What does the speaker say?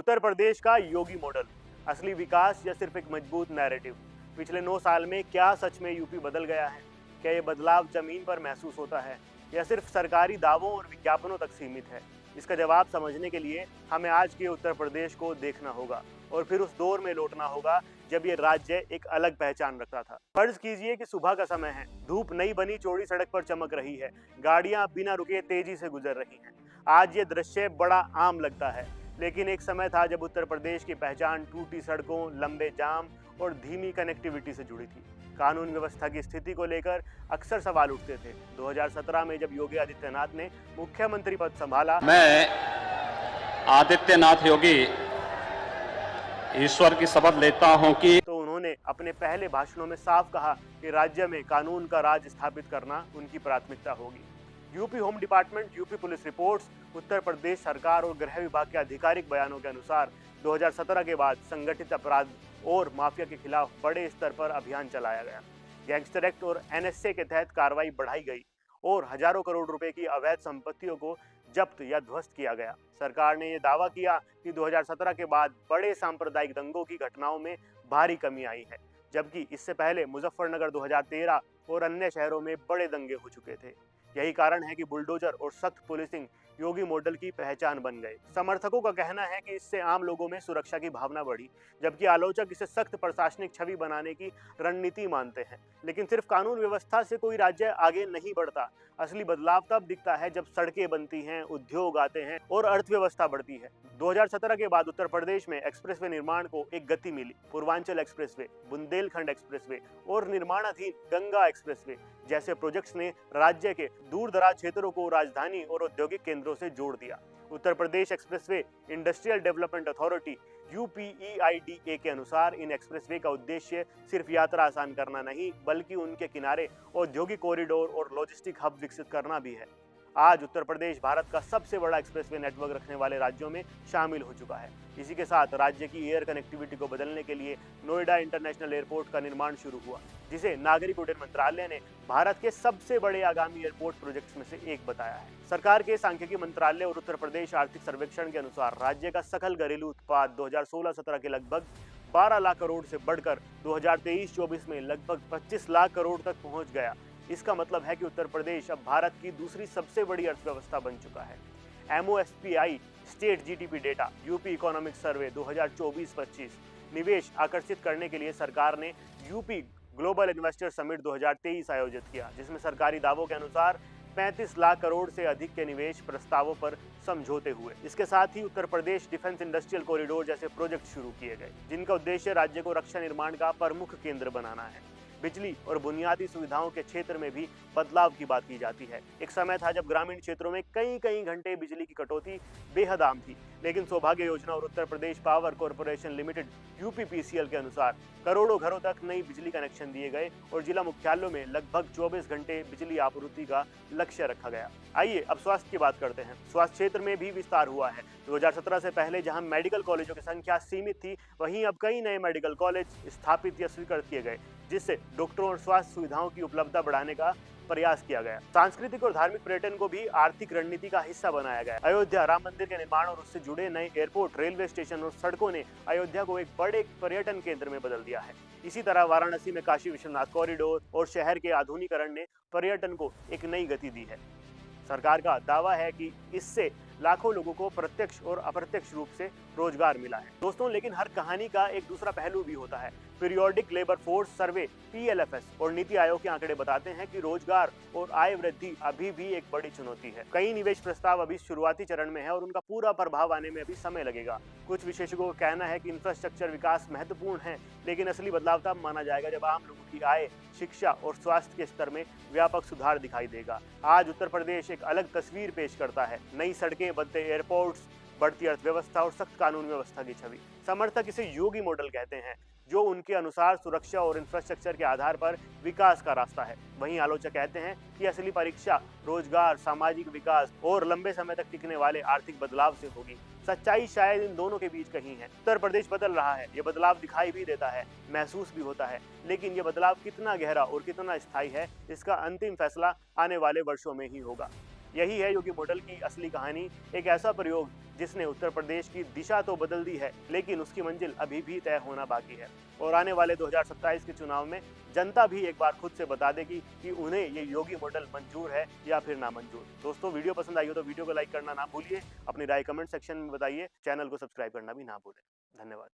उत्तर प्रदेश का योगी मॉडल, असली विकास या सिर्फ एक मजबूत नैरेटिव? पिछले 9 साल में क्या सच में यूपी बदल गया है? क्या ये बदलाव जमीन पर महसूस होता है या सिर्फ सरकारी दावों और विज्ञापनों तक सीमित है? इसका जवाब समझने के लिए हमें आज के उत्तर प्रदेश को देखना होगा और फिर उस दौर में लौटना होगा जब ये राज्य एक अलग पहचान रखता था। फर्ज कीजिए कि सुबह का समय है, धूप नई बनी चौड़ी सड़क पर चमक रही है, गाड़ियां बिना रुके तेजी से गुजर रही हैं। आज ये दृश्य बड़ा आम लगता है, लेकिन एक समय था जब उत्तर प्रदेश की पहचान टूटी सड़कों, लंबे जाम और धीमी कनेक्टिविटी से जुड़ी थी। कानून व्यवस्था की स्थिति को लेकर अक्सर सवाल उठते थे। 2017 में जब योगी आदित्यनाथ ने मुख्यमंत्री पद संभाला, मैं आदित्यनाथ योगी ईश्वर की शपथ लेता हूं कि तो उन्होंने अपने पहले भाषणों में साफ कहा कि राज्य में कानून का राज स्थापित करना उनकी प्राथमिकता होगी। UP home department, UP police reports, Uttar Pradesh सरकार और गृह विभाग के आधिकारिक बयानों के अनुसार 2017 के बाद संगठित अपराध और माफिया के खिलाफ बड़े स्तर पर अभियान चलाया गया। गैंगस्टर एक्ट और एनएसए के तहत कार्रवाई बढ़ाई गई और हजारों करोड़ रुपए की अवैध संपत्तियों को जब्त या ध्वस्त किया गया। सरकार ने यह दावा किया कि 2017 के बाद बड़े सांप्रदायिक दंगों की घटनाओं में भारी कमी आई है, जबकि इससे पहले मुजफ्फरनगर 2013 और अन्य शहरों में बड़े दंगे हो चुके थे। यही कारण है कि बुलडोजर और सख्त पुलिसिंग योगी मॉडल की पहचान बन गए। समर्थकों का कहना है कि इससे आम लोगों में सुरक्षा की भावना बढ़ी, जबकि आलोचक इसे सख्त प्रशासनिक छवि बनाने की रणनीति मानते हैं। लेकिन सिर्फ कानून व्यवस्था से कोई राज्य आगे नहीं बढ़ता। असली बदलाव तब दिखता है जब सड़कें बनती हैं, उद्योग आते हैं और अर्थव्यवस्था बढ़ती है। 2017 के बाद उत्तर प्रदेश में एक्सप्रेसवे निर्माण को एक गति मिली। पूर्वांचल एक्सप्रेसवे, बुंदेलखंड एक्सप्रेसवे और निर्माणाधीन गंगा एक्सप्रेसवे जैसे प्रोजेक्ट्स ने राज्य के दूर दराज क्षेत्रों को राजधानी और औद्योगिक केंद्रों से जोड़ दिया। Uttar Pradesh expressway industrial development authority UPEIDA के अनुसार इन एक्सप्रेसवे का उद्देश्य सिर्फ यात्रा आसान करना नहीं, बल्कि उनके किनारे औद्योगिक कॉरिडोर और लॉजिस्टिक हब विकसित करना भी है। आज उत्तर प्रदेश भारत का सबसे बड़ा एक्सप्रेसवे नेटवर्क रखने वाले राज्यों में शामिल हो चुका है। इसी के साथ राज्य की एयर कनेक्टिविटी को बदलने के लिए नोएडा इंटरनेशनल एयरपोर्ट का निर्माण शुरू हुआ, जिसे नागरिक उड्डयन मंत्रालय ने भारत के सबसे बड़े आगामी एयरपोर्ट प्रोजेक्ट्स में से एक बताया है। सरकार के सांख्यिकी मंत्रालय और उत्तर प्रदेश आर्थिक सर्वेक्षण के अनुसार राज्य का सकल घरेलू उत्पाद 2016-17 के लगभग 12 लाख करोड़ से बढ़कर 2023-24 में लगभग 25 लाख करोड़ तक पहुंच गया। इसका मतलब है कि उत्तर प्रदेश अब भारत की दूसरी सबसे बड़ी अर्थव्यवस्था बन चुका है। MOSPI state GDP data, UP economic survey 2024-25 निवेश आकर्षित करने के लिए सरकार ने यूपी ग्लोबल इन्वेस्टर समिट 2023 आयोजित किया, जिसमें सरकारी दावों के अनुसार 35 लाख करोड़ से अधिक के निवेश प्रस्तावों पर समझौते हुए। इसके साथ ही Uttar Pradesh defence industrial corridor जैसे प्रोजेक्ट शुरू किए गए, जिनका उद्देश्य राज्य को रक्षा निर्माण का प्रमुख केंद्र बनाना है। बिजली और बुनियादी सुविधाओं के क्षेत्र में भी बदलाव की बात की जाती है। एक समय था जब ग्रामीण क्षेत्रों में कई घंटे बिजली की कटौती बेहद आम थी, लेकिन सौभाग्य योजना और Uttar Pradesh power corporation limited UPPCL के अनुसार करोड़ों घरों तक नई बिजली कनेक्शन दिए गए और जिला मुख्यालयों में लगभग 24 घंटे बिजली आपूर्ति का लक्ष्य रखा गया। आइए अब स्वास्थ्य की बात करते हैं। स्वास्थ्य क्षेत्र में भी विस्तार हुआ है। 2017 से पहले जहां मेडिकल कॉलेजों की संख्या सीमित थी, वहीं अब कई नए मेडिकल कॉलेज स्थापित या स्वीकृत किए गए, जिससे डॉक्टरों और स्वास्थ्य सुविधाओं की उपलब्धता बढ़ाने का प्रयास किया गया। सांस्कृतिक और धार्मिक पर्यटन को भी आर्थिक रणनीति का हिस्सा बनाया गया। अयोध्या राम मंदिर के निर्माण और उससे जुड़े नए एयरपोर्ट, रेलवे स्टेशन और सड़कों ने अयोध्या को एक बड़े पर्यटन केंद्र में बदल दिया है। इसी तरह वाराणसी में काशी विश्वनाथ कॉरिडोर और शहर के आधुनिकीकरण ने पर्यटन को एक नई गति दी है। सरकार का दावा है कि इससे लाखों लोगों को प्रत्यक्ष और अप्रत्यक्ष रूप से रोजगार मिला है। दोस्तों, लेकिन हर कहानी का एक दूसरा पहलू भी होता है। Periodic labour force survey PLFS और नीति आयोग के आंकड़े बताते हैं कि रोजगार और आय वृद्धि अभी भी एक बड़ी चुनौती है। कई निवेश प्रस्ताव अभी शुरुआती चरण में है और उनका पूरा प्रभाव आने में अभी समय लगेगा। कुछ विशेषज्ञों का कहना है कि इंफ्रास्ट्रक्चर विकास महत्वपूर्ण है, लेकिन असली बदलाव तब माना जाएगा जब आम लोगों की आय, शिक्षा और स्वास्थ्य के स्तर में व्यापक सुधार दिखाई देगा। आज उत्तर प्रदेश एक अलग तस्वीर पेश करता है। नई सड़कें, बनते एयरपोर्ट्स, बढ़ती अर्थव्यवस्था और सख्त कानून व्यवस्था की छवि। समर्थक इसे योगी मॉडल कहते हैं, जो उनके अनुसार सुरक्षा और इंफ्रास्ट्रक्चर के आधार पर विकास का रास्ता है। वहीं आलोचक कहते हैं कि असली परीक्षा रोजगार, सामाजिक विकास और लंबे समय तक टिकने वाले आर्थिक बदलाव से होगी। सच्चाई शायद इन दोनों के बीच कहीं है। उत्तर प्रदेश बदल रहा है, ये बदलाव दिखाई भी देता है, महसूस भी होता है, लेकिन ये बदलाव कितना गहरा और कितना स्थायी है, इसका अंतिम फैसला आने वाले वर्षों में ही होगा। यही है योगी मॉडल की असली कहानी, एक ऐसा प्रयोग जिसने उत्तर प्रदेश की दिशा तो बदल दी है, लेकिन उसकी मंजिल अभी भी तय होना बाकी है। और आने वाले 2027 के चुनाव में जनता भी एक बार खुद से बता देगी कि उन्हें ये योगी मॉडल मंजूर है या फिर ना मंजूर। दोस्तों, वीडियो पसंद आई हो तो वीडियो को लाइक करना ना भूलिए, अपनी राय कमेंट सेक्शन में बताइए, चैनल को सब्सक्राइब करना भी ना भूलें। धन्यवाद।